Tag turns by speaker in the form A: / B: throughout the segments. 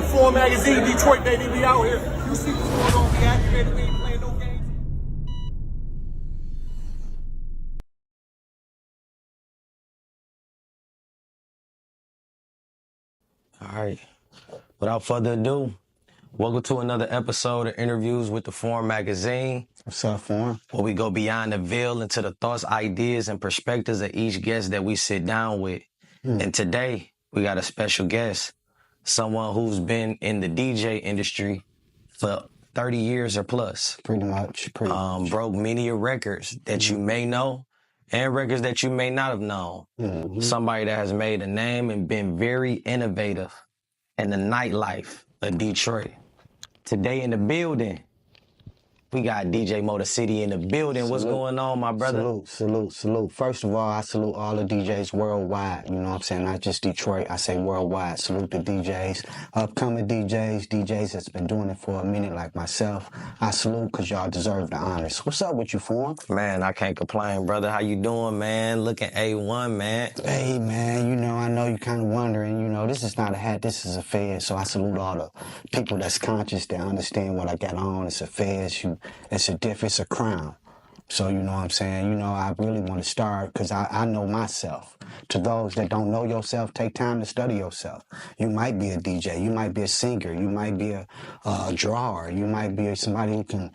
A: The Four Magazine, Detroit, baby, we out here. You see what's going on, we activated, we ain't playing no games.
B: All right. Without further ado, welcome to another episode of Interviews with the Forum Magazine.
C: What's up, Forum?
B: Where we go beyond the veil into the thoughts, ideas, and perspectives of each guest that we sit down with. And today, we got a special guest, someone who's been in the DJ industry for 30 years or plus.
C: Pretty much.
B: Broke many of records that you may know and records that you may not have known. Somebody that has made a name and been very innovative in the nightlife of Detroit. Today in the building, we got DJ Motor City in the building. What's going on, my brother?
C: Salute. First of all, I salute all the DJs worldwide. You know what I'm saying? Not just Detroit. I say worldwide. Salute the DJs, upcoming DJs that's been doing it for a minute like myself. I salute because y'all deserve the honors. What's up with you, Forum?
B: Man, I can't complain, brother. How you doing, man? Looking A1, man.
C: Hey, man, you know, I know you're kind of wondering, you know, this is not a hat, this is a fez. So I salute all the people that's conscious, that understand what I got on. It's a fez. It's a crown. So, you know what I'm saying? You know, I really want to start because I know myself. To those that don't know yourself, take time to study yourself. You might be a DJ. You might be a singer. You might be a drawer. You might be somebody who can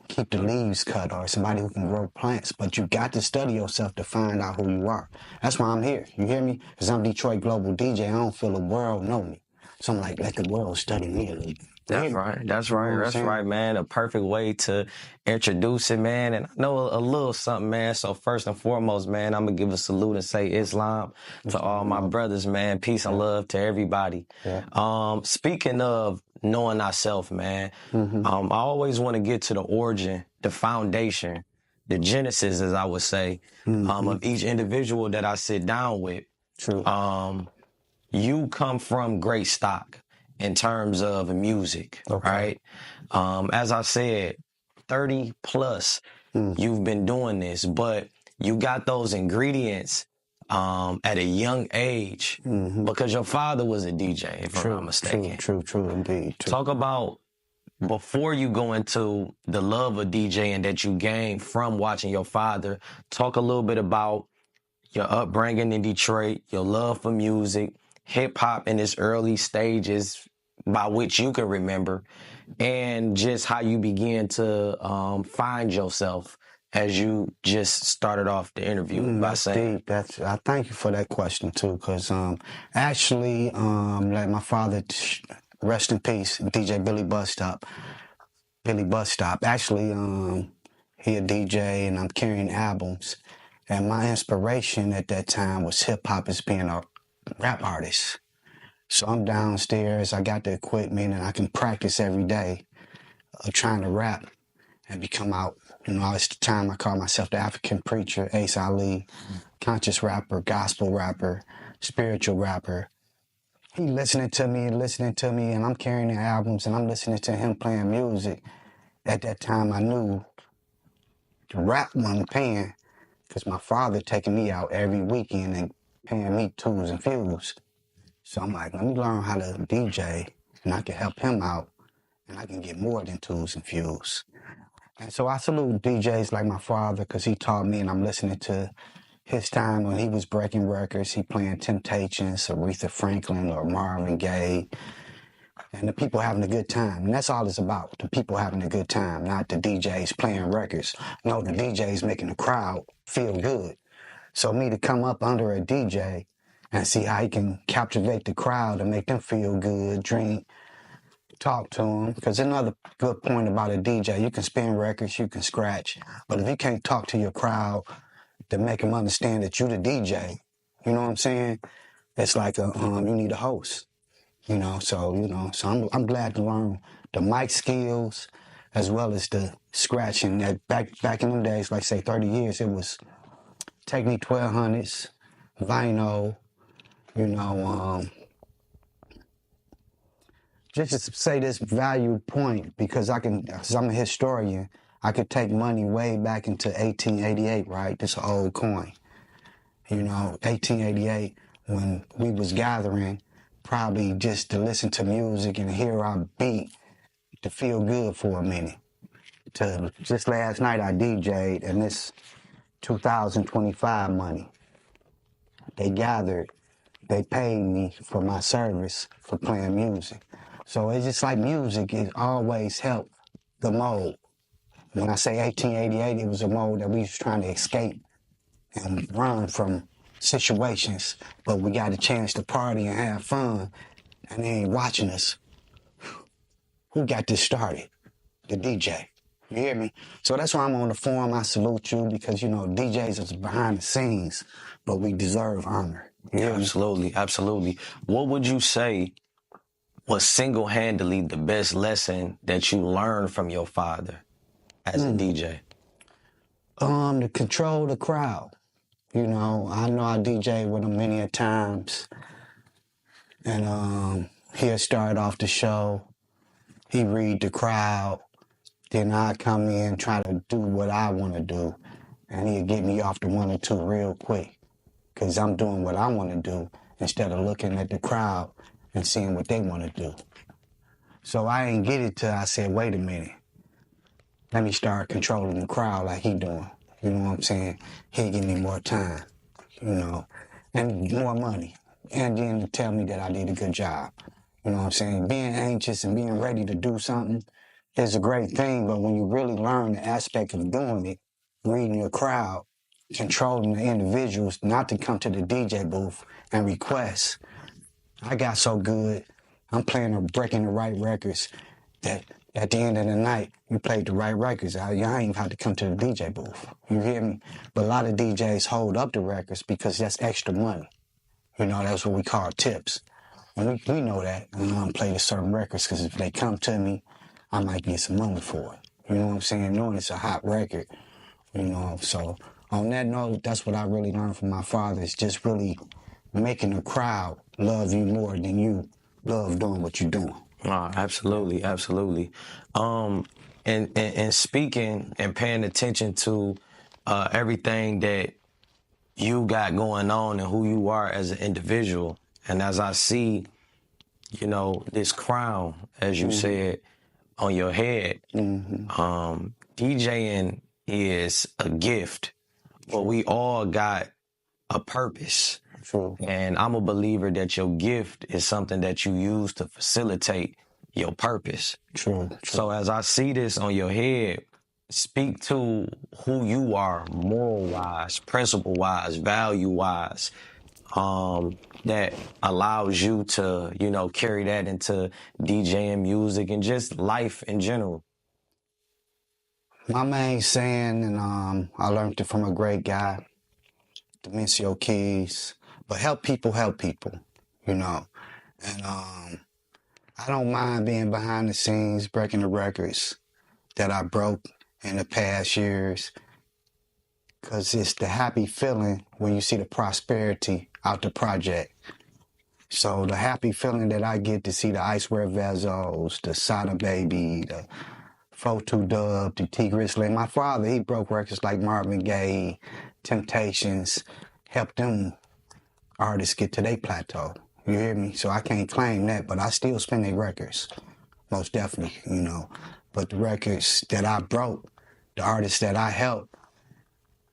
C: keep the leaves cut or somebody who can grow plants. But you got to study yourself to find out who you are. That's why I'm here. You hear me? Because I'm Detroit Global DJ. I don't feel the world know me. So I'm like, let the world study me a little bit.
B: That's right, man. A perfect way to introduce it, man. And I know a little something, man. So first and foremost, man, I'm going to give a salute and say Islam to all my brothers, man. Peace and love to everybody.
C: Yeah.
B: Speaking of knowing ourselves, man, I always want to get to the origin, the foundation, the genesis, as I would say, of each individual that I sit down with.
C: True.
B: You come from great stock in terms of music, right? As I said, 30 plus, you've been doing this, but you got those ingredients at a young age because your father was a DJ, if I'm not mistaken.
C: True, indeed. True.
B: Talk about before you go into the love of DJing that you gained from watching your father. Talk a little bit about your upbringing in Detroit, your love for music, hip-hop in its early stages by which you can remember, and just how you began to find yourself as you just started off the interview by saying.
C: Deep. I thank you for that question too, because actually, like my father, rest in peace, DJ Billy Busstop. Actually, he a DJ and I'm carrying albums, and my inspiration at that time was hip hop as being a rap artist. So I'm downstairs, I got the equipment, and I can practice every day trying to rap and become out. You know, it's the time I call myself the African preacher, Ace Ali, conscious rapper, gospel rapper, spiritual rapper. He listening to me, and I'm carrying the albums, and I'm listening to him playing music. At that time, I knew the rap wasn't paying because my father taking me out every weekend and paying me tools and fuels. So I'm like, let me learn how to DJ, and I can help him out, and I can get more than tools and fuels. And so I salute DJs like my father because he taught me, and I'm listening to his time when he was breaking records. He playing Temptations, Aretha Franklin, or Marvin Gaye, and the people having a good time. And that's all it's about, the people having a good time, not the DJs playing records. No, the DJs making the crowd feel good. So me to come up under a DJ and see how he can captivate the crowd and make them feel good, drink, talk to them. Because another good point about a DJ, you can spin records, you can scratch, but if you can't talk to your crowd to make them understand that you the DJ, you know what I'm saying? It's like you need a host, you know. So I'm glad to learn the mic skills as well as the scratching. That back in them days, like say 30 years, it was Technique 1200s, vinyl. You know, just to say this value point, because I'm a historian, I could take money way back into 1888, right? This is an old coin. You know, 1888, when we was gathering probably just to listen to music and hear our beat to feel good for a minute. Just last night I DJ'd, and this 2025 money. They gathered, they paid me for my service for playing music. So it's just like music, it always helped the mode. When I say 1888, it was a mode that we was trying to escape and run from situations, but we got a chance to party and have fun, and they ain't watching us. Who got this started? The DJ. You hear me? So that's why I'm on the forum. I salute you because, you know, DJs is behind the scenes, but we deserve honor. You hear me?
B: Absolutely, absolutely. What would you say was single-handedly the best lesson that you learned from your father as a DJ?
C: To control the crowd. You know I DJ with him many a times, and he'll start off the show. He read the crowd, then I come in, try to do what I want to do, and he'll get me off the 1 or 2 real quick, because I'm doing what I want to do instead of looking at the crowd and seeing what they want to do. So I ain't get it till I said, wait a minute, let me start controlling the crowd like he doing. You know what I'm saying? He'll give me more time, you know, and more money. And then to tell me that I did a good job. You know what I'm saying? Being anxious and being ready to do something is a great thing, but when you really learn the aspect of doing it, reading your crowd, controlling the individuals, not to come to the DJ booth and request. I got so good, I'm playing or breaking the right records that at the end of the night, you played the right records. I ain't even had to come to the DJ booth. You hear me? But a lot of DJs hold up the records because that's extra money. You know, that's what we call tips. And we know that. And I don't play the certain records because if they come to me, I might get some money for it. You know what I'm saying? Knowing it's a hot record. You know, so on that note, that's what I really learned from my father is just really making the crowd love you more than you love doing what you're doing.
B: Absolutely, absolutely. And speaking and paying attention to everything that you got going on and who you are as an individual, and as I see, you know, this crown, as you said, on your head, DJing is a gift, but we all got a purpose.
C: True.
B: And I'm a believer that your gift is something that you use to facilitate your purpose.
C: True.
B: So as I see this on your head, speak to who you are moral-wise, principle-wise, value-wise, that allows you to, you know, carry that into DJing music and just life in general.
C: My main saying, and I learned it from a great guy, Demencio Keys, but help people, you know. And I don't mind being behind the scenes, breaking the records that I broke in the past years, because it's the happy feeling when you see the prosperity out the project. So the happy feeling that I get to see the Iceware Vezos, the Sada Baby, the 4-2 Dub, the T Grizzly. My father, he broke records like Marvin Gaye, Temptations, helped them artists get to their plateau. You hear me? So I can't claim that, but I still spin their records. Most definitely, you know. But the records that I broke, the artists that I helped,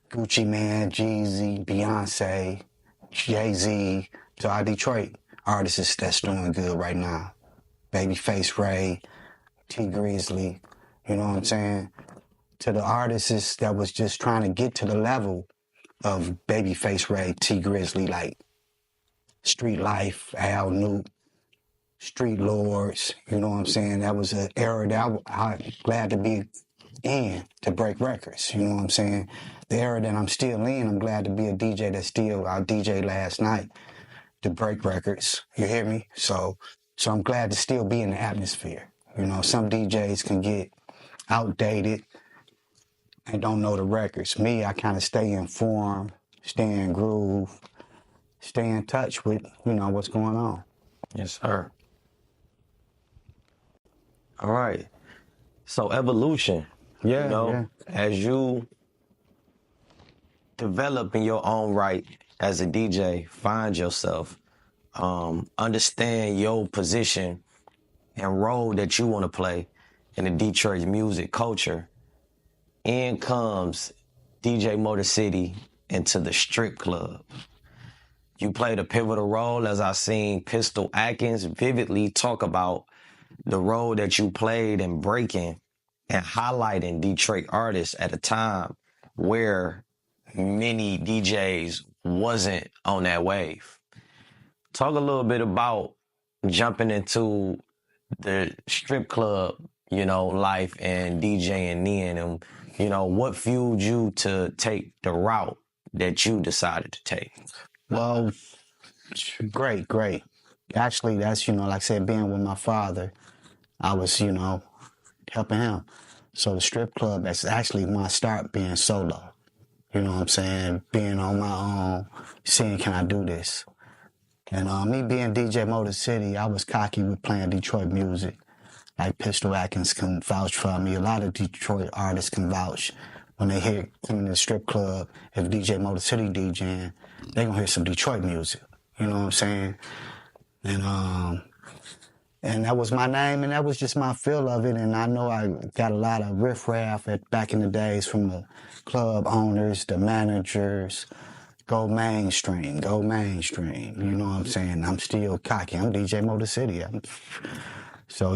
C: Gucci Man, Jeezy, Beyonce, Jay-Z, to our Detroit artists that's doing good right now. Babyface Ray, T Grizzly, you know what I'm saying? To the artists that was just trying to get to the level of Babyface Ray, T Grizzly, like Street Life, Al Nuke, Street Lords, you know what I'm saying? That was an era that I'm glad to be in to break records, you know what I'm saying? The era that I'm still in, I'm glad to be a DJ that's still, I DJ last night to break records, you hear me? So I'm glad to still be in the atmosphere. You know, some DJs can get outdated and don't know the records. Me, I kind of stay informed, stay in groove, stay in touch with, you know, what's going on.
B: Yes, sir. All right. So evolution,
C: Yeah,
B: you know,
C: yeah.
B: as you develop in your own right as a DJ, find yourself, understand your position and role that you want to play in the Detroit music culture, in comes DJ Motor City into the strip club. You played a pivotal role, as I seen Pistol Atkins vividly talk about the role that you played in breaking and highlighting Detroit artists at a time where many DJs wasn't on that wave. Talk a little bit about jumping into the strip club, life and DJing then, and, what fueled you to take the route that you decided to take?
C: Well, great. Actually, that's, like I said, being with my father, I was, helping him. So the strip club, that's actually my start being solo. You know what I'm saying? Being on my own, seeing, can I do this? And me being DJ Motor City, I was cocky with playing Detroit music. Like Pistol Atkins can vouch for me. A lot of Detroit artists can vouch. When they hear coming to the strip club, if DJ Motor City DJing, they gonna hear some Detroit music. You know what I'm saying? And that was my name, and that was just my feel of it. And I know I got a lot of riffraff back in the days from the club owners, the managers. Go mainstream. You know what I'm saying? I'm still cocky. I'm DJ Motor City. So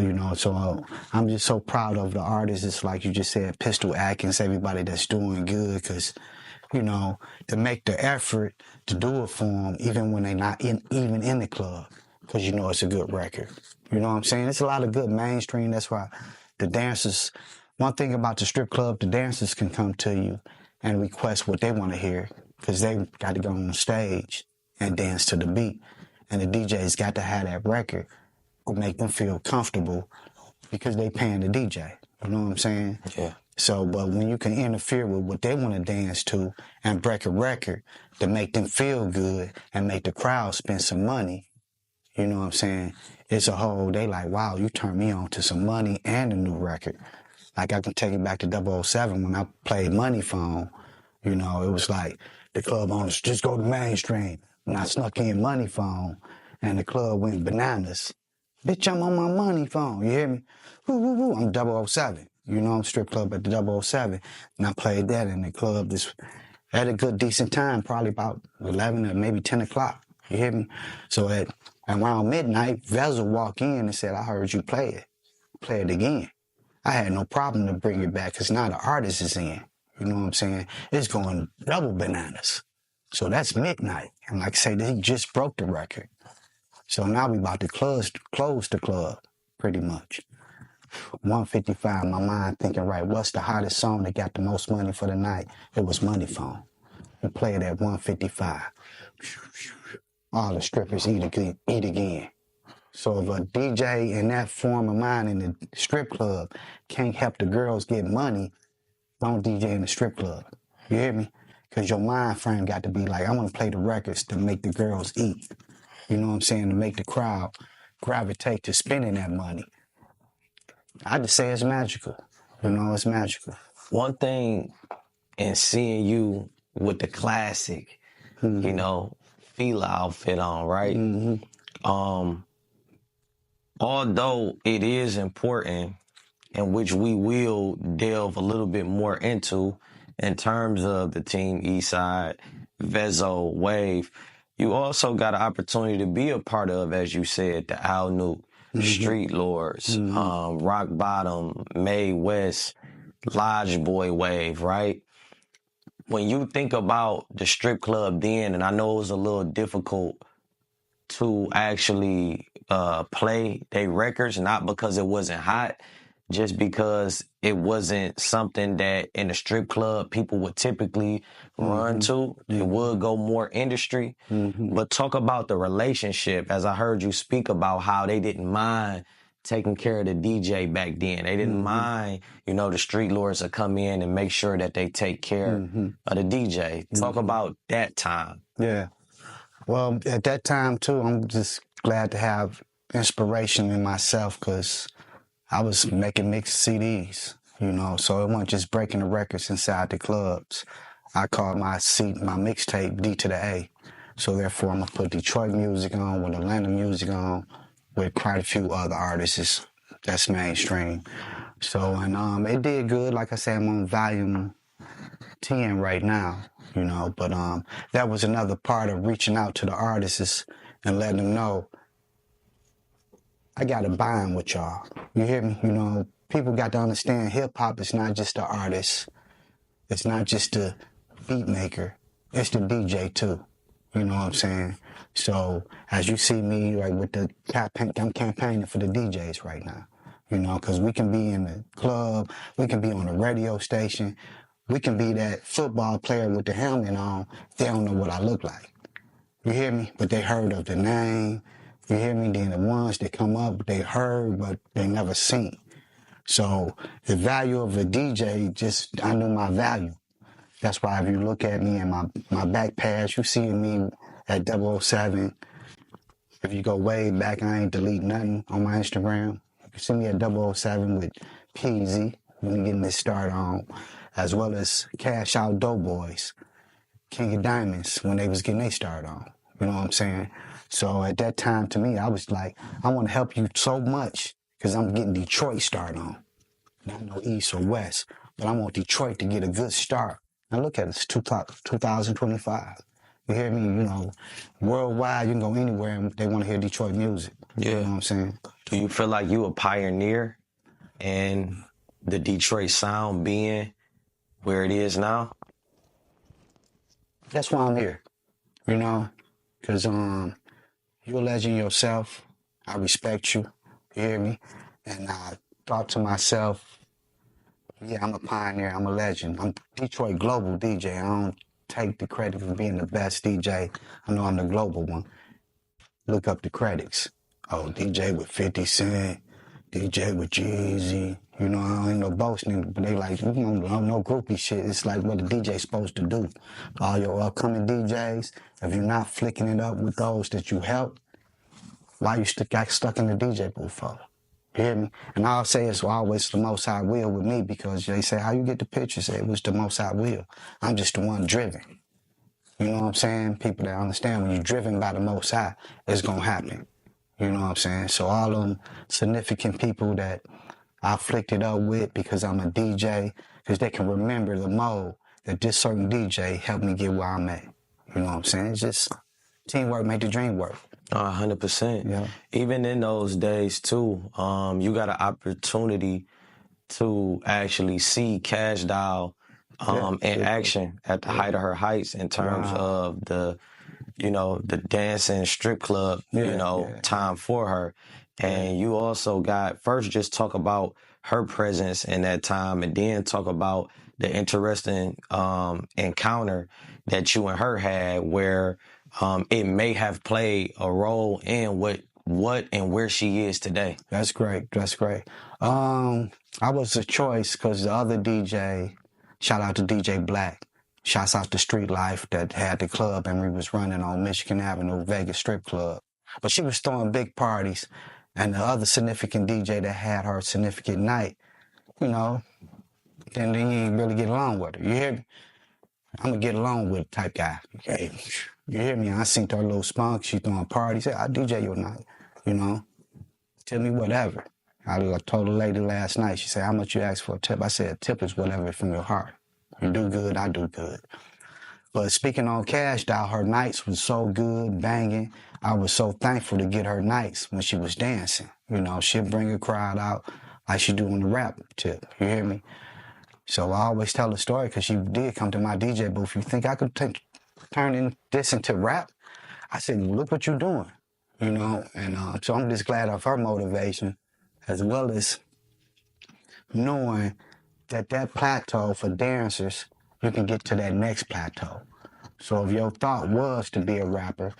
C: I'm just so proud of the artists. It's like you just said, Pistol Atkins, everybody that's doing good, because, to make the effort to do it for them, even when they're not even in the club, because it's a good record. You know what I'm saying? It's a lot of good mainstream. That's why the dancers, one thing about the strip club, the dancers can come to you and request what they want to hear, because they got to go on stage and dance to the beat. And the DJ's got to have that record to make them feel comfortable, because they paying the DJ. You know what I'm saying?
B: Yeah.
C: So, but when you can interfere with what they want to dance to and break a record to make them feel good and make the crowd spend some money, you know what I'm saying? It's a whole, they like, wow, you turned me on to some money and a new record. Like, I can take it back to 007 when I played Money Phone. It was like the club owners, just go to mainstream. And I snuck in Money Phone, and the club went bananas. Bitch, I'm on my Money Phone, you hear me? Woo, woo, woo, I'm 007. I'm strip club at the 007. And I played that in the club at a good, decent time, probably about 11 or maybe 10 o'clock, you hear me? So at around midnight, Vezel walked in and said, I heard you play it again. I had no problem to bring it back, because now the artist is in. You know what I'm saying? It's going double bananas. So that's midnight. And like I say, they just broke the record. So now we about to close the club, pretty much. 155, my mind thinking, right, what's the hottest song that got the most money for the night? It was Money Phone. We played at 155. All the strippers eat again. So if a DJ in that form of mind in the strip club can't help the girls get money, don't DJ in the strip club. You hear me? Because your mind frame got to be like, I want to play the records to make the girls eat. You know what I'm saying? To make the crowd gravitate to spending that money. I just say it's magical. It's magical.
B: One thing in seeing you with the classic, Fila outfit on, right?
C: Mm-hmm.
B: Although it is important, in which we will delve a little bit more into in terms of the Team Eastside, Vezo, Wave, you also got an opportunity to be a part of, as you said, the Al Nuke, Street Lords, Rock Bottom, May West, Lodge Boy Wave, right? When you think about the strip club then, and I know it was a little difficult to actually play their records, not because it wasn't hot, just because it wasn't something that in the strip club people would typically run to. It would go more industry. But talk about the relationship, as I heard you speak about how they didn't mind taking care of the DJ back then. They didn't mind, the street lords to come in and make sure that they take care of the DJ. Talk about that time.
C: Yeah. Well, at that time, too, I'm just glad to have inspiration in myself, because I was making mixed CDs, so it wasn't just breaking the records inside the clubs. I called my mixtape D to the A. So therefore, I'm gonna put Detroit music on with Atlanta music on with quite a few other artists that's mainstream. So, and it did good. Like I said, I'm on volume 10 right now, you know, but that was another part of reaching out to the artists and letting them know I got to bind with y'all. You hear me? You know, people got to understand hip-hop is not just the artist. It's not just the beat maker. It's the DJ too. You know what I'm saying? So as you see me, like with the campaign, I'm campaigning for the DJs right now. You know, because we can be in the club, we can be on a radio station, we can be that football player with the helmet on. They don't know what I look like. You hear me? But they heard of the name. You hear me? Then the ones that come up, they heard, but they never seen. So the value of a DJ, just, I knew my value. That's why if you look at me in my back pass, you see me at 007. If you go way back, I ain't delete nothing on my Instagram. You can see me at 007 with PZ when getting this start on, as well as Cash Out Doughboys, King of Diamonds when they was getting their start on. You know what I'm saying? So at that time, to me, I was like, I want to help you so much because I'm getting Detroit start on. Not no East or West, but I want Detroit to get a good start. Now look at it, it's 2025. You hear me? You know, worldwide, you can go anywhere and they want to hear Detroit music.
B: Yeah.
C: You know what I'm saying?
B: Do you feel like you a pioneer in the Detroit sound being where it is now?
C: That's why I'm here, you know, because you're a legend yourself. I respect you. You hear me? And I thought to myself, yeah, I'm a pioneer. I'm a legend. I'm Detroit global DJ. I don't take the credit for being the best DJ. I know I'm the global one. Look up the credits. Oh, DJ with 50 Cent, DJ with Jeezy. You know, I ain't no boasting, but they like, you know, no groupie shit. It's like what the DJ's supposed to do. All your upcoming DJs, if you're not flicking it up with those that you help, why you got stuck in the DJ booth for? You hear me? And I'll say it's always the most high will with me because they say, how you get the pictures? It was the most high will. I'm just the one driven. You know what I'm saying? People that understand when you're driven by the most high, it's going to happen. You know what I'm saying? So all them significant people that I flicked it up with because I'm a DJ, because they can remember the mode that this certain DJ helped me get where I'm at. You know what I'm saying? It's just teamwork make the dream work.
B: 100%.
C: Yeah.
B: Even in those days too, you got an opportunity to actually see Cash Doll in action at the height of her heights in terms of the, you know, the dancing strip club, time for her. And you also got, first just talk about her presence in that time and then talk about the interesting encounter that you and her had where it may have played a role in what and where she is today.
C: That's great. That's great. I was a choice because the other DJ, shout out to DJ Black, shouts out to Street Life that had the club and we was running on Michigan Avenue, Vegas Strip Club. But she was throwing big parties. And the other significant DJ that had her significant night, you know, then you ain't really get along with her. You hear me? I'm a get along with type guy. Okay. You hear me? I seen her little spunk. She throwing parties. Say, I DJ your night. You know, tell me whatever. I told a lady last night. She said, how much you ask for a tip? I said, a tip is whatever from your heart. You do good, I do good. But speaking on Cash Doll, her nights was so good, banging. I was so thankful to get her nights when she was dancing. You know, she'd bring a crowd out like she do on the rap tip. You hear me? So I always tell the story because she did come to my DJ booth. You think I could turn this into rap? I said, look what you're doing. You know, and so I'm just glad of her motivation as well as knowing that plateau for dancers, you can get to that next plateau. So if your thought was to be a rapper,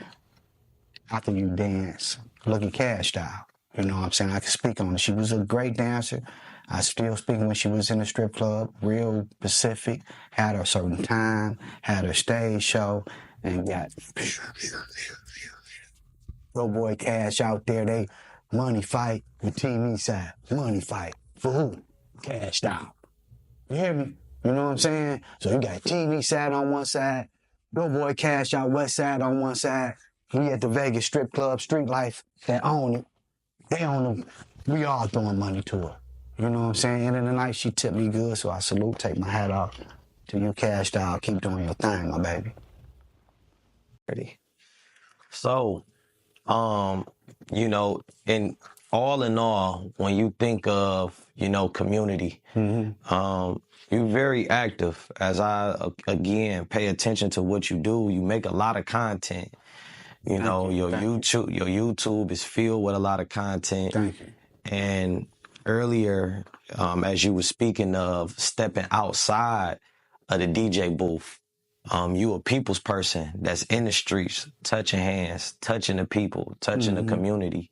C: after you dance, look at Cash Doll. You know what I'm saying? I can speak on it. She was a great dancer. I still speak when she was in the strip club, real Pacific, had her certain time, had her stage show, and got little boy Cash out there. They money fight with Team Eastside. Money fight. For who? Cash Doll. You hear me? You know what I'm saying? So you got Team Eastside on one side, Your boy Cash out West Side on one side. We at the Vegas strip club, street life, that own it. They own them. We all throwing money to her. You know what I'm saying? End of the night, she tipped me good, so I salute, take my hat off to you, Cash Doll. Keep doing your thing, my baby.
B: Ready. So, you know, in all, when you think of, you know, community, you're very active. As I, again, pay attention to what you do, you make a lot of content. You know, your YouTube is filled with a lot of content.
C: Thank you.
B: And earlier, as you were speaking of stepping outside of the DJ booth, you a people's person that's in the streets, touching hands, touching the people, touching the community.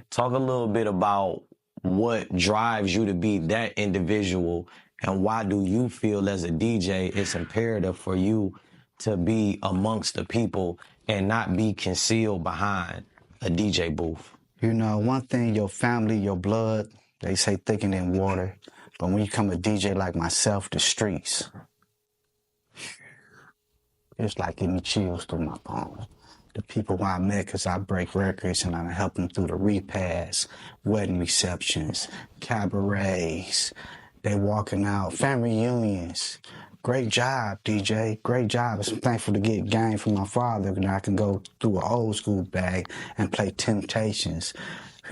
B: Talk a little bit about what drives you to be that individual, and why do you feel as a DJ it's imperative for you to be amongst the people and not be concealed behind a DJ booth?
C: You know, one thing, your family, your blood, they say thicker than water. But when you come a DJ like myself, the streets, it's like giving me chills through my bones. The people who I met, because I break records and I help them through the repass, wedding receptions, cabarets, they walking out, family reunions. Great job, DJ. Great job. I'm thankful to get game from my father, and I can go through an old school bag and play Temptations,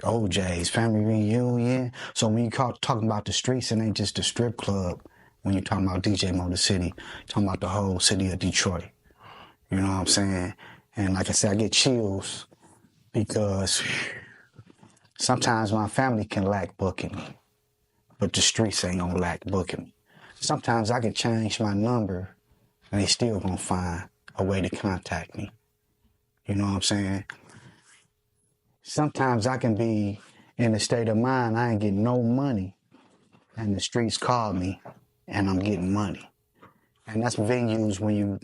C: OJ's, family reunion. So when you talking about the streets, it ain't just the strip club. When you're talking about DJ Motor City, you're talking about the whole city of Detroit. You know what I'm saying? And like I said, I get chills because sometimes my family can lack booking me, but the streets ain't gonna lack booking me. Sometimes I can change my number and they still gonna find a way to contact me. You know what I'm saying? Sometimes I can be in a state of mind, I ain't getting no money, and the streets call me and I'm getting money. And that's venues when you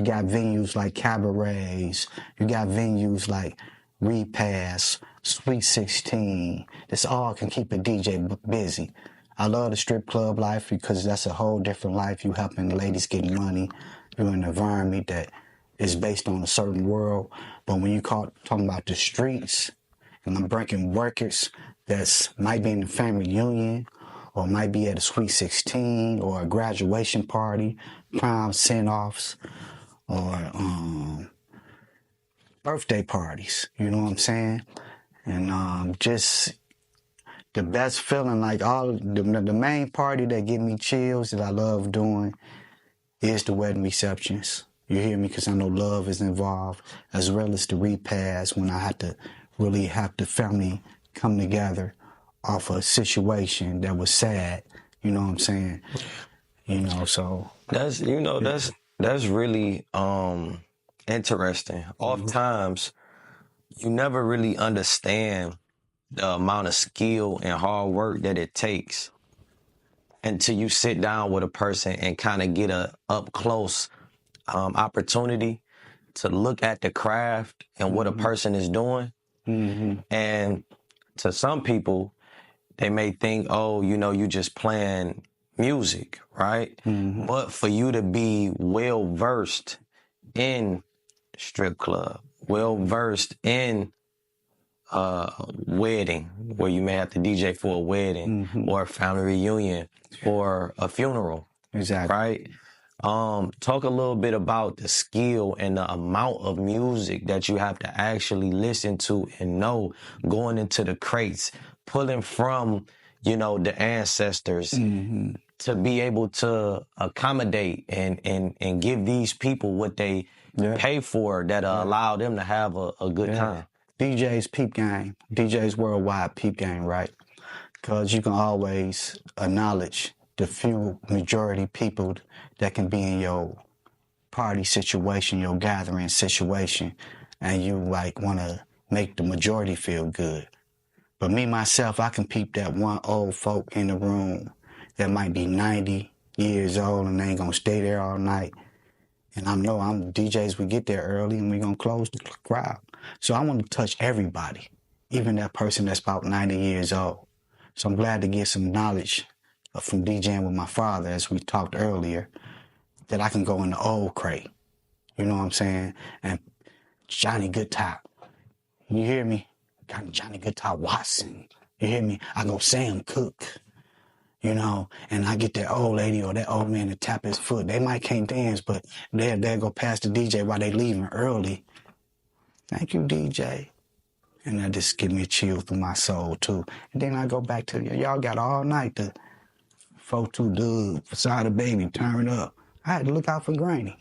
C: got venues like cabarets, you got venues like Repass, Sweet 16. This all can keep a DJ busy. I love the strip club life because that's a whole different life. You helping the ladies getting money. You're in an environment that is based on a certain world. But when you talking about the streets, and I'm breaking records that's might be in the family reunion, or might be at a Sweet 16, or a graduation party, prom send-offs, or birthday parties, you know what I'm saying? And just the best feeling, like all the main party that give me chills that I love doing is the wedding receptions. You hear me? Because I know love is involved, as well as the repass when I had to really have the family come together off a situation that was sad. You know what I'm saying? You know, so
B: That's, you know, that's really interesting. Oftentimes, you never really understand the amount of skill and hard work that it takes until you sit down with a person and kind of get a up close opportunity to look at the craft and what a person is doing. And to some people, they may think, oh, you know, you just playing music, right? But for you to be well versed in strip club, well versed in wedding, where you may have to DJ for a wedding or a family reunion or a funeral.
C: exactly.
B: Right? Talk a little bit about the skill and the amount of music that you have to actually listen to and know going into the crates, pulling from, you know, the ancestors to be able to accommodate and give these people what they pay for that allow them to have a good time.
C: DJ's peep game, DJ's worldwide peep game, right? Because you can always acknowledge the few majority people that can be in your party situation, your gathering situation, and you like want to make the majority feel good. But me, myself, I can peep that one old folk in the room that might be 90 years old and they ain't gonna stay there all night. And I know DJs, we get there early and we gonna close the crowd. So I want to touch everybody, even that person that's about 90 years old. So I'm glad to get some knowledge from DJing with my father, as we talked earlier, that I can go in the old crate You know what I'm saying? And Johnny Goodtop. You hear me? Got Johnny Goodtop Watson. You hear me? I go Sam Cooke. You know, and I get that old lady or that old man to tap his foot. They might can't dance, but they'll go past the DJ while they leaving early. Thank you, DJ. And that just give me a chill through my soul, too. And then I go back to, y'all got all night to 4-2 Dub, Beside the Baby, turn up. I had to look out for Granny.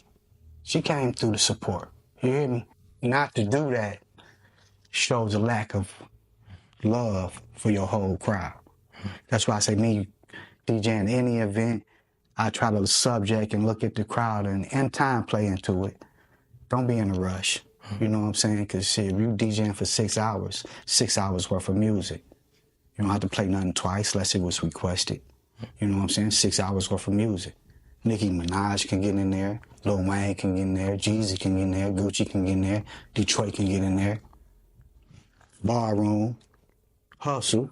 C: She came through the support. You hear me? Not to do that shows a lack of love for your whole crowd. That's why I say me DJing any event, I try to subject and look at the crowd and in time play into it. Don't be in a rush. You know what I'm saying? Because shit, if you DJing for 6 hours, 6 hours worth of music. You don't have to play nothing twice unless it was requested. You know what I'm saying? 6 hours worth of music. Nicki Minaj can get in there. Lil Wayne can get in there. Jeezy can get in there. Gucci can get in there. Detroit can get in there. Ballroom. Hustle.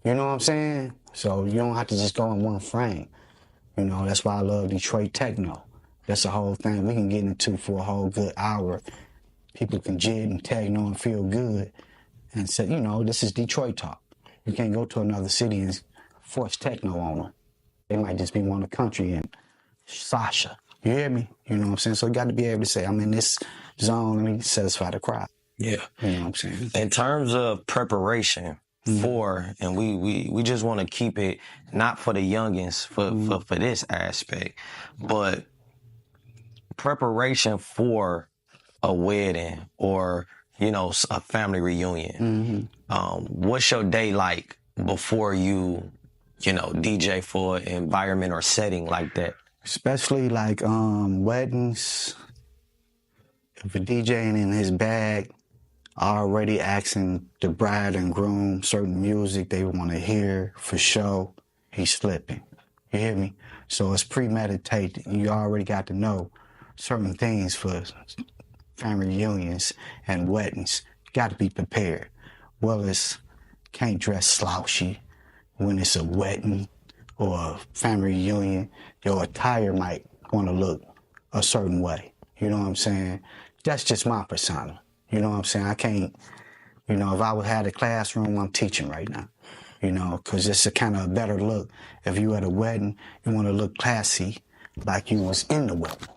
C: You know what I'm saying? So you don't have to just go in one frame. You know, that's why I love Detroit techno. That's the whole thing we can get into for a whole good hour. People can jig and techno and feel good and say, you know, this is Detroit talk. You can't go to another city and force techno on them. They might just be one of the country and Sasha. You hear me? You know what I'm saying? So you got to be able to say, I'm in this zone, let me satisfy the crowd.
B: Yeah.
C: You know what I'm saying?
B: In terms of preparation for, and we just want to keep it not for the youngins for this aspect, but preparation for a wedding or, you know, a family reunion. What's your day like before you know, DJ for an environment or setting like that?
C: Especially like weddings. If a DJ ain't in his bag, already asking the bride and groom certain music they want to hear for show, he's slipping. You hear me? So it's premeditated. You already got to know certain things for family reunions and weddings. You got to be prepared. Well, it's can't dress slouchy when it's a wedding or a family reunion. Your attire might want to look a certain way. You know what I'm saying? That's just my persona. You know what I'm saying? I can't, you know, if I would have a classroom, I'm teaching right now. You know, because it's a kind of a better look. If you at a wedding, you want to look classy, like you was in the wedding.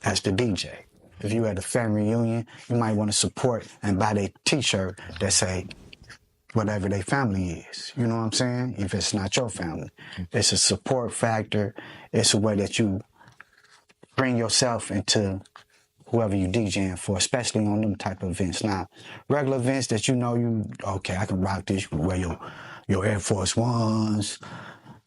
C: That's the DJ. If you at a family reunion, you might want to support and buy their t-shirt that say whatever their family is. You know what I'm saying? If it's not your family. It's a support factor. It's a way that you bring yourself into whoever you DJing for, especially on them type of events. Now, regular events that you know okay, I can rock this. You can wear your Air Force Ones,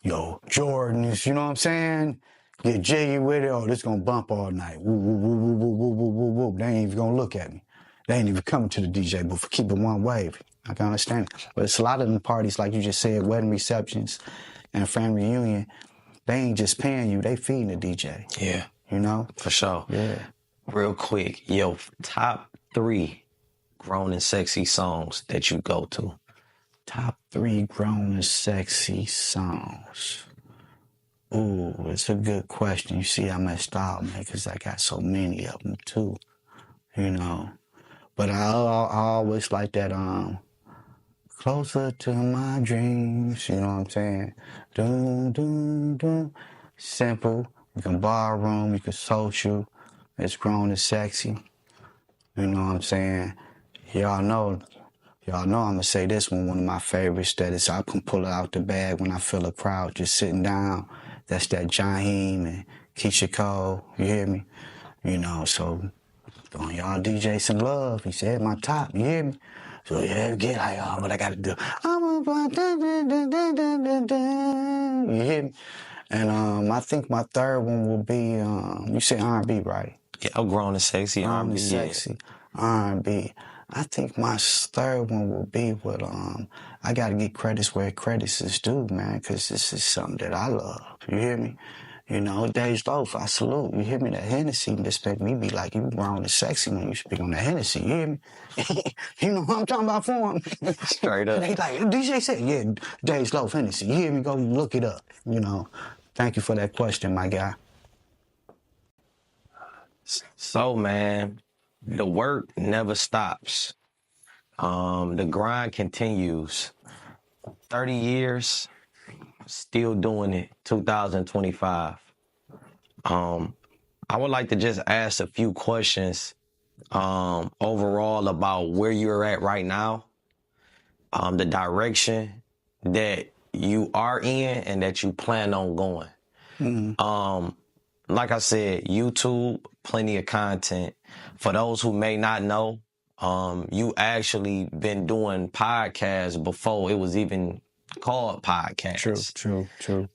C: your Jordans, you know what I'm saying? Get jiggy with it. Oh, this gonna bump all night. Woo, woo, woo, woo, woo, woo, woo, woo, woo. They ain't even gonna look at me. They ain't even coming to the DJ booth. Keep it one wave. I can understand it. But it's a lot of them parties, like you just said, wedding receptions and family reunion, they ain't just paying you, they feeding the DJ.
B: Yeah.
C: You know?
B: For sure.
C: Yeah.
B: Real quick, your top 3 grown and sexy songs that you go to.
C: Top 3 grown and sexy songs. Ooh, it's a good question. You see, I messed up, man, because I got so many of them, too. You know? But I always like that, Closer to My Dreams, you know what I'm saying? Dun, dun, dun. Simple. You can ballroom, you can social. It's grown and sexy. You know what I'm saying? Y'all know I'm gonna say this one of my favorites that is I can pull it out the bag when I feel a crowd just sitting down. That's that Jaheim and Keisha Cole, you hear me? You know, so throwing y'all DJ some love. He said my top, you hear me? So yeah, get like, oh, what I gotta do. You hear me? And I think my third one will be, you say R&B, right?
B: Yeah, I'm grown and sexy.
C: R&B, sexy. R&B. I think my third one will be with, I gotta get credits where credits is due, man, because this is something that I love. You hear me? You know, Days Loaf, I salute. You hear me? That Hennessy, expect me be like, you grown and sexy when you speak on the Hennessy. You hear me? You know what I'm talking about for him?
B: Straight up.
C: They like, DJ said, yeah, Days Loaf, Hennessy. You hear me? Go look it up. You know, thank you for that question, my guy.
B: So, man, the work never stops. The grind continues. 30 years, still doing it, 2025. I would like to just ask a few questions overall about where you're at right now, the direction that you are in and that you plan on going. Like I said, YouTube, plenty of content. For those who may not know, you actually been doing podcasts before it was even called podcasts.
C: True.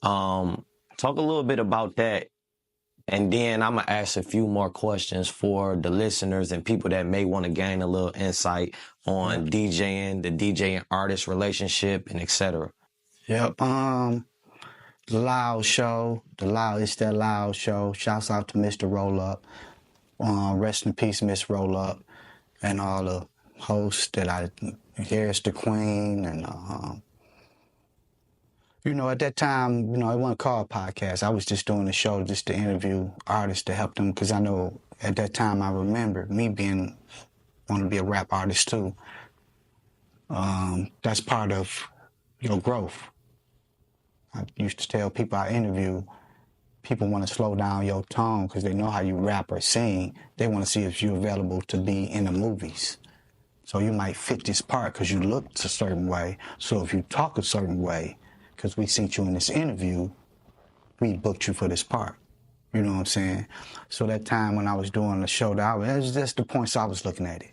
B: Talk a little bit about that. And then I'm going to ask a few more questions for the listeners and people that may want to gain a little insight on DJing, the DJ and artist relationship, and etc.
C: Yep. The Loud Show. It's that Loud Show. Shouts out to Mr. Roll Up. Rest in peace, Miss Roll Up. And all the hosts that here's the Queen. And, at that time, it wasn't called podcast. I was just doing the show just to interview artists to help them. Because I know at that time I remember me want to be a rap artist too. That's part of your growth. I used to tell people I interview, people want to slow down your tone because they know how you rap or sing. They want to see if you're available to be in the movies. So you might fit this part because you look a certain way. So if you talk a certain way, because we seen you in this interview, we booked you for this part. You know what I'm saying? So that time when I was doing the show, that's the points I was looking at it.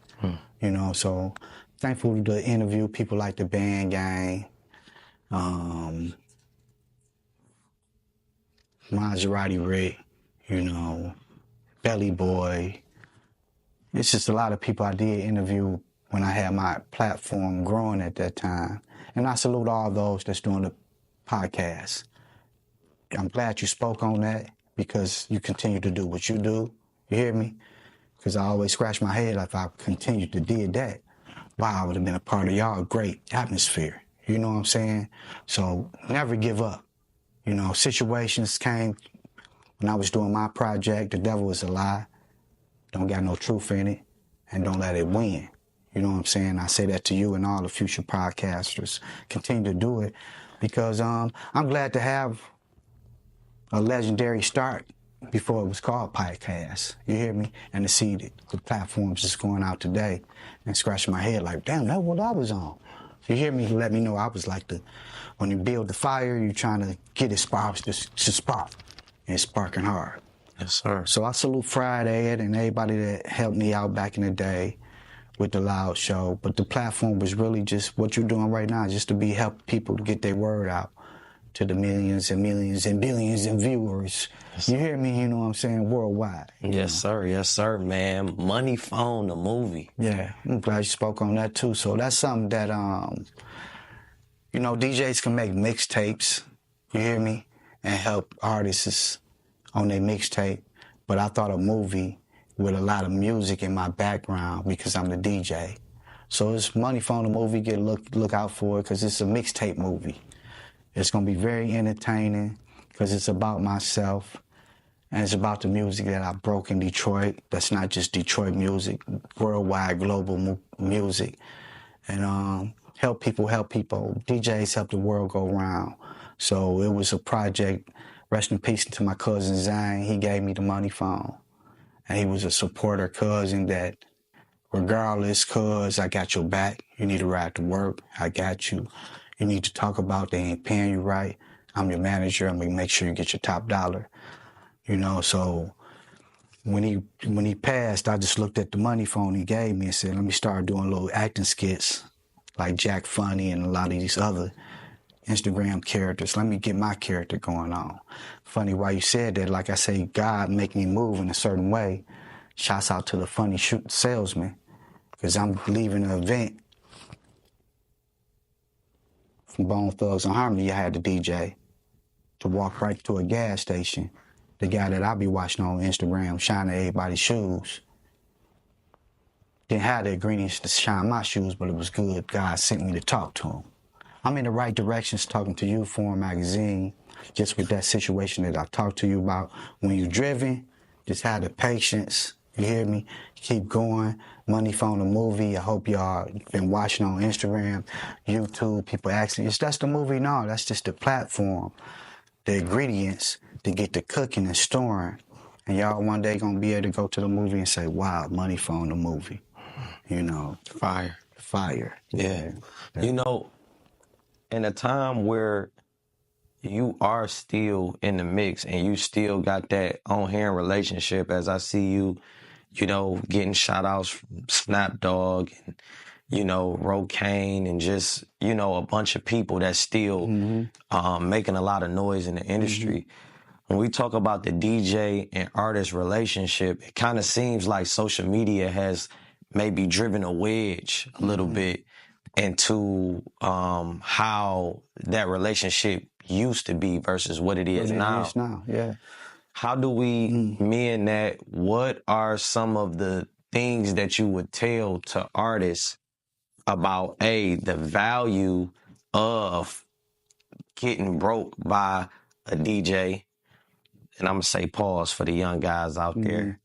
C: So thankful to interview people like the Band Gang, Maserati Rick, Belly Boy. It's just a lot of people I did interview when I had my platform growing at that time. And I salute all those that's doing the podcast. I'm glad you spoke on that because you continue to do what you do. You hear me? Because I always scratch my head if I continued to do that. Wow, I would have been a part of y'all great atmosphere. You know what I'm saying? So never give up. Situations came when I was doing my project. The devil is a lie. Don't got no truth in it. And don't let it win. You know what I'm saying? I say that to you and all the future podcasters. Continue to do it because I'm glad to have a legendary start before it was called podcast. You hear me? And to see the platforms that's going out today and scratching my head like, damn, that's what I was on. You hear me? Let me know I was like when you build the fire, you're trying to get it sparks to spark. And it's sparking hard.
B: Yes, sir.
C: So I salute Friday and everybody that helped me out back in the day with the Loud Show. But the platform was really just what you're doing right now, just to help people to get their word out to the millions and millions and billions of viewers. Yes. You hear me? You know what I'm saying? Worldwide.
B: Yes, sir. Yes, sir, man. Money Phone, the movie.
C: Yeah, I'm glad you spoke on that too. So that's something that, DJs can make mixtapes, you hear me, and help artists on their mixtape. But I thought a movie with a lot of music in my background because I'm the DJ. So it's Money Phone, the movie. Look out for it because it's a mixtape movie. It's going to be very entertaining because it's about myself and it's about the music that I broke in Detroit. That's not just Detroit music, worldwide, global music. And help people. DJs help the world go round. So it was a project. Rest in peace to my cousin Zane. He gave me the Money Phone. And he was a supporter cousin that regardless, cuz I got your back. You need to ride to work. I got you. You need to talk about they ain't paying you right. I'm your manager. I'm going to make sure you get your top dollar. So when he passed, I just looked at the Money Phone he gave me and said, let me start doing little acting skits like Jack Funny and a lot of these other Instagram characters. Let me get my character going on. Funny why you said that. Like I say, God make me move in a certain way. Shouts out to the funny salesman because I'm leaving an event from Bone Thugs and Harmony. I had the DJ to walk right to a gas station. The guy that I be watching on Instagram shining everybody's shoes. Didn't have the ingredients to shine my shoes, but it was good. God sent me to talk to him. I'm in the right directions talking to you, Foreign Magazine, just with that situation that I talked to you about. When you're driven, just have the patience You hear me? Keep going. Money Phone the movie. I hope y'all been watching on Instagram, YouTube. People asking, is that the movie? No, that's just the platform, the ingredients to get the cooking and storing. And y'all one day gonna be able to go to the movie and say, wow, Money Phone the movie. You know,
B: Fire.
C: fire.
B: Yeah. You know, in a time where you are still in the mix and you still got that on-hand relationship, as I see you, you know, getting shout outs from Snap Dogg and, you know, Rocaine and just, you know, a bunch of people that's still making a lot of noise in the industry. When we talk about the DJ and artist relationship, it kind of seems like social media has maybe driven a wedge a little bit into how that relationship used to be versus what it is
C: What it
B: now.
C: is now, yeah.
B: How do we mend that? What are some of the things that you would tell to artists about the value of getting broke by a DJ? And I'm gonna say pause for the young guys out there.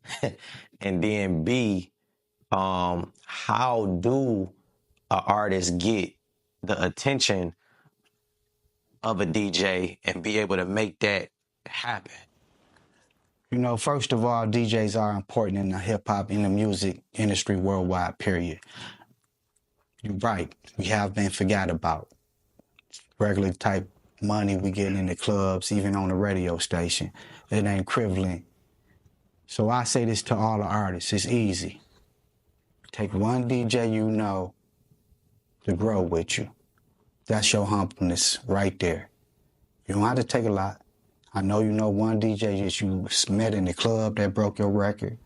B: And then B, how do an artist get the attention of a DJ and be able to make that happen?
C: You know, first of all, DJs are important in the hip-hop, in the music industry worldwide, period. You're right. We have been forgot about. Regular type money we getting in the clubs, even on the radio station. It ain't equivalent. So I say this to all the artists. It's easy. Take one DJ you know to grow with you. That's your humbleness right there. You don't have to take a lot. I know you know one DJ that you met in the club that broke your record,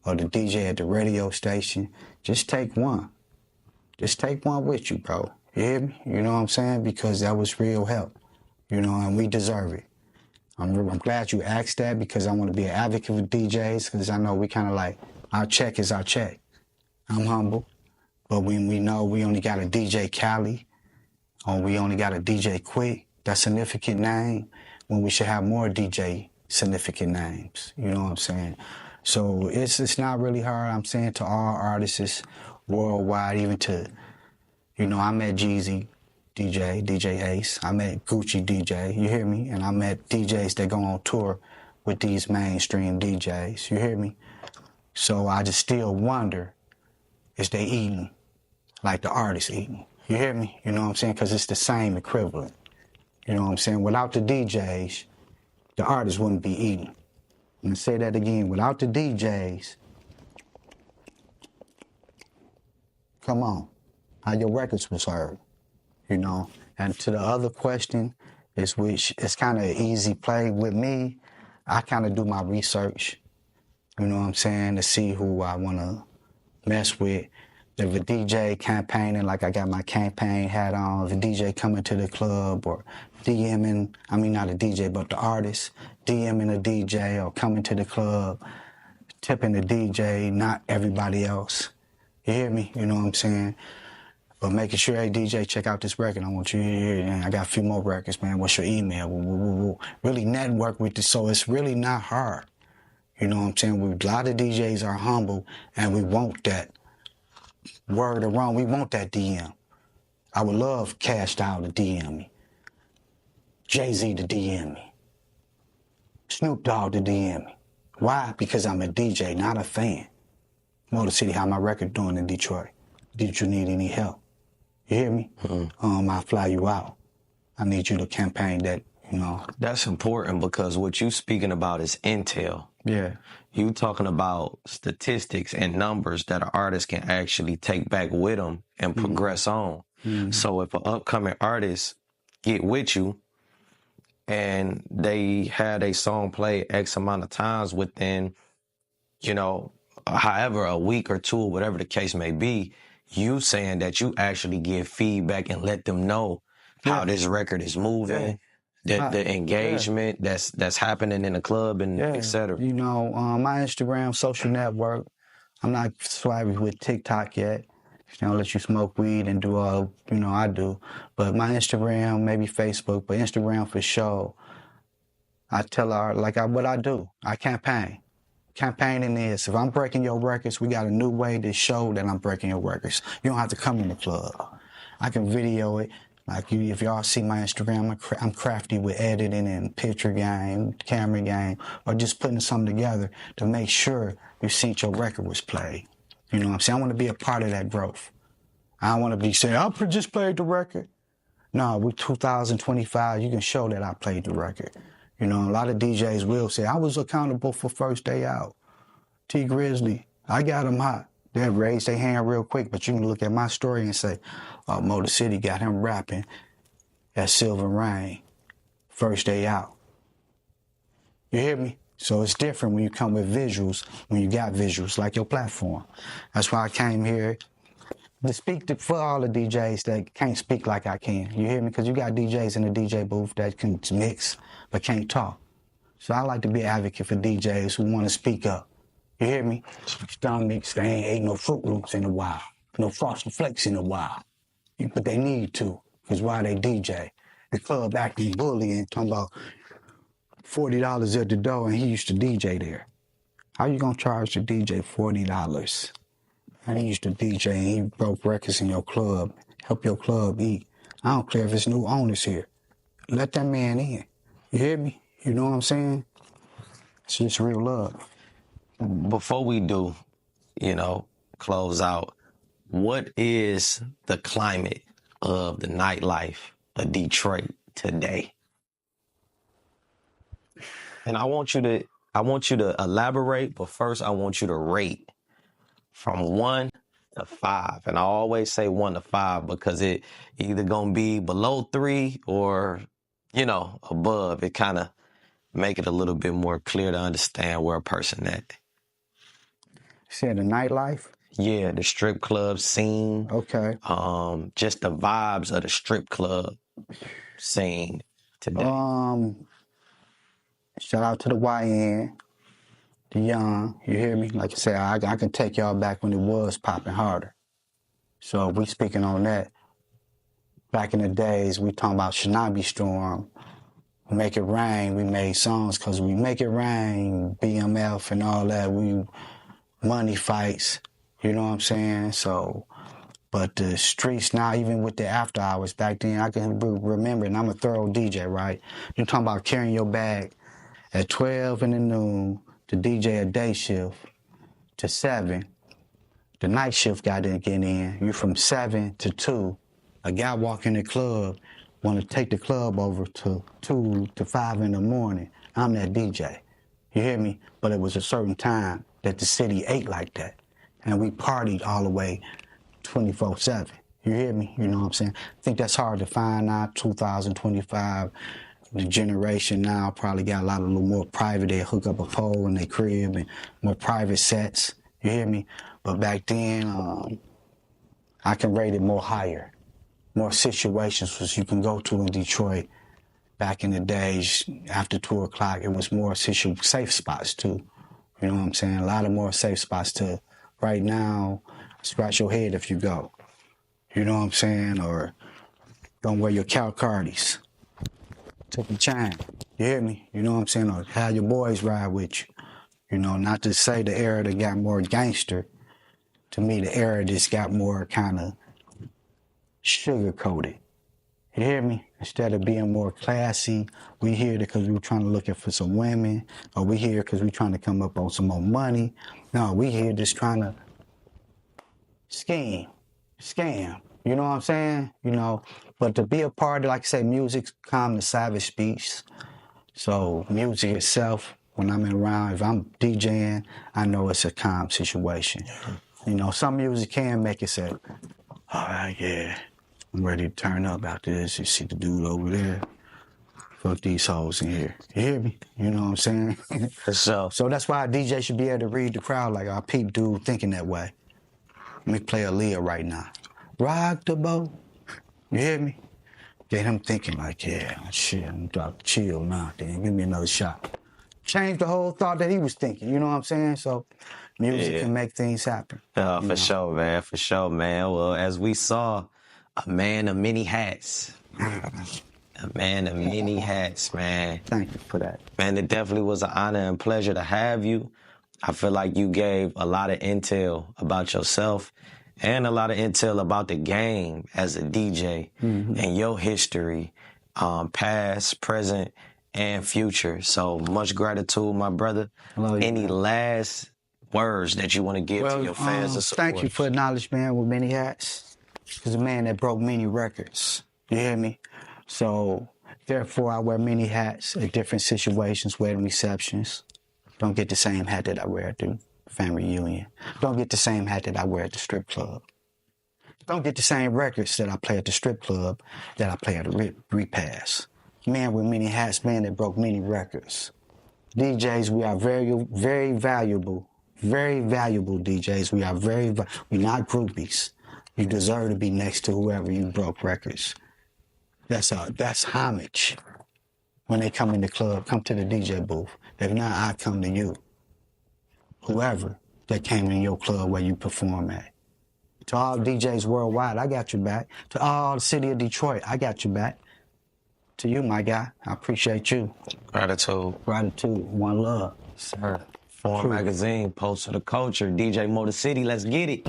C: or the DJ at the radio station. Just take one. Just take one with you, bro. You hear me? You know what I'm saying? Because that was real help. You know, and we deserve it. I'm glad you asked that, because I want to be an advocate for DJs, because I know we kind of like, our check is our check. I'm humble, but when we know we only got a DJ Cali, or we only got a DJ Quick, that's a significant name, when we should have more DJ significant names. You know what I'm saying? So it's not really hard. I'm saying to all artists worldwide, even to, you know, I met Jeezy DJ Ace. I met Gucci DJ, you hear me? And I met DJs that go on tour with these mainstream DJs, you hear me? So I just still wonder, is they eating like the artists eating? You hear me? You know what I'm saying? Because it's the same equivalent. You know what I'm saying? Without the DJs, the artists wouldn't be eating. I'm gonna say that again. Without the DJs, come on, how your records was heard, you know? And to the other question, is which it's kind of an easy play with me. I kind of do my research, you know what I'm saying, to see who I want to mess with. If a DJ campaigning, like I got my campaign hat on, if a DJ coming to the club or DMing, I mean not a DJ, but the artist, DMing a DJ or coming to the club, tipping the DJ, not everybody else. You hear me? You know what I'm saying? But making sure, hey, DJ, check out this record. I want you to hear it. And I got a few more records, man. What's your email? Really network with this, so it's really not hard. You know what I'm saying? A lot of DJs are humble, and we want that. Word or wrong, we want that DM. I would love Cash Doll to DM me. Jay-Z to DM me. Snoop Dogg to DM me. Why? Because I'm a DJ, not a fan. Motor City, how my record doing in Detroit? Did you need any help? You hear me? I'll fly you out. I need you to campaign that, you know.
B: That's important, because what you speaking about is intel.
C: Yeah.
B: You talking about statistics and numbers that an artist can actually take back with them and progress on. So if an upcoming artist get with you and they had a song play X amount of times within, you know, however, a week or two, or whatever the case may be, you saying that you actually give feedback and let them know how this record is moving, the engagement that's happening in the club, and et cetera.
C: You know, my Instagram social network, I'm not swaggy with TikTok yet. They don't let you smoke weed and do all, you know, I do. But my Instagram, maybe Facebook, but Instagram for sure. I tell her, like what I do, I campaign. campaigning is, if I'm breaking your records, we got a new way to show that I'm breaking your records. You don't have to come in the club. I can video it. Like if y'all see my Instagram, I'm crafty with editing and picture game, camera game, or just putting something together to make sure you seen your record was played. You know what I'm saying? I want to be a part of that growth. I don't want to be saying, I just played the record. No, we 2025, you can show that I played the record. You know, a lot of DJs will say, I was accountable for First Day Out. T Grizzly, I got him hot. They'll raise their hand real quick, but you can look at my story and say, oh, Motor City got him rapping at Silver Rain, First Day Out. You hear me? So it's different when you come with visuals, when you got visuals, like your platform. That's why I came here to speak for all the DJs that can't speak like I can. You hear me? Because you got DJs in the DJ booth that can mix but can't talk. So I like to be an advocate for DJs who want to speak up. You hear me? Stomachs, they ain't ate no Fruit Loops in a while, no Frosted Flakes in a while. But they need to, because why they DJ? The club acting bullying, talking about $40 at the door, and he used to DJ there. How you gonna charge the DJ $40? And he used to DJ and he broke records in your club, help your club eat. I don't care if it's new owners here. Let that man in. You hear me? You know what I'm saying? It's just real love.
B: Before we do, close out, what is the climate of the nightlife of Detroit today? And I want you to elaborate, but first I want you to rate from 1 to 5. And I always say 1 to 5 because it either gonna be below 3 or, above. It kind of make it a little bit more clear to understand where a person at.
C: You said the nightlife?
B: Yeah, the strip club scene.
C: Okay.
B: Just the vibes of the strip club scene today.
C: Shout out to the YN, the young, you hear me? Like I said, I can take y'all back when it was popping harder. So if we speaking on that, back in the days, we talking about Shinobi Storm, Make It Rain, we made songs because we Make It Rain, BMF and all that, we money fights, you know what I'm saying? So, but the streets now, even with the after hours, back then, I can remember, and I'm a thorough DJ, right? You're talking about carrying your bag at 12 in the noon to DJ a day shift to 7. The night shift got to get in. You from 7 to 2. A guy walk in the club, want to take the club over to 2 to 5 in the morning. I'm that DJ. You hear me? But it was a certain time that the city ate like that. And we partied all the way 24/7. You hear me? You know what I'm saying? I think that's hard to find now, 2025. The generation now probably got a little more private. They hook up a pole in their crib and more private sets. You hear me? But back then, I can rate it more higher. More situations which you can go to in Detroit. Back in the days, after 2 o'clock, it was more safe spots too. You know what I'm saying? A lot of more safe spots too. Right now, scratch your head if you go. You know what I'm saying? Or don't wear your Calcardis. Take a chain. You hear me? You know what I'm saying? Or have your boys ride with you. You know, not to say the era that got more gangster. To me, the era just got more kind of sugar-coated. You hear me? Instead of being more classy, we here because we're trying to look for some women, or we here because we're trying to come up on some more money. No, we here just trying to scam. You know what I'm saying? You know, but to be a part of, like I say, music's calm the savage speech. So music itself, when I'm around, if I'm DJing, I know it's a calm situation. You know, some music can make it say, all right, yeah, I'm ready to turn up after this. You see the dude over there? Fuck these hoes in here. You hear me? You know what I'm saying? So that's why a DJ should be able to read the crowd like our peep dude thinking that way. Let me play Aaliyah right now. Rock the boat. You hear me? Get him thinking like, yeah, shit, I'm about to chill now, then give me another shot. Change the whole thought that he was thinking, you know what I'm saying? So music can make things happen.
B: For sure, man, for sure, man. Well, as we saw, a man of many hats. A man of many hats, man.
C: Thank you for that.
B: Man, it definitely was an honor and pleasure to have you. I feel like you gave a lot of intel about yourself and a lot of intel about the game as a DJ and your history, past, present, and future. So much gratitude, my brother.
C: Love you,
B: Any
C: man.
B: last words that you want to give to your fans and supporters?
C: Thank you for acknowledging man with many hats. He's a man that broke many records. You hear me? So, therefore, I wear many hats at different situations, wedding receptions. Don't get the same hat that I wear at the family reunion. Don't get the same hat that I wear at the strip club. Don't get the same records that I play at the strip club that I play at the repass. Man with many hats, man that broke many records. DJs, we are very, very valuable. Very valuable DJs. We are we're not groupies. You deserve to be next to whoever you broke records. That's homage. When they come in the club, come to the DJ booth. If not, I come to you. Whoever that came in your club where you perform at. To all DJs worldwide, I got your back. To all the city of Detroit, I got your back. To you, my guy, I appreciate you.
B: Gratitude.
C: Gratitude, one love.
B: Sir. Foreign Magazine, Post of the Culture, DJ Motor City, let's get it.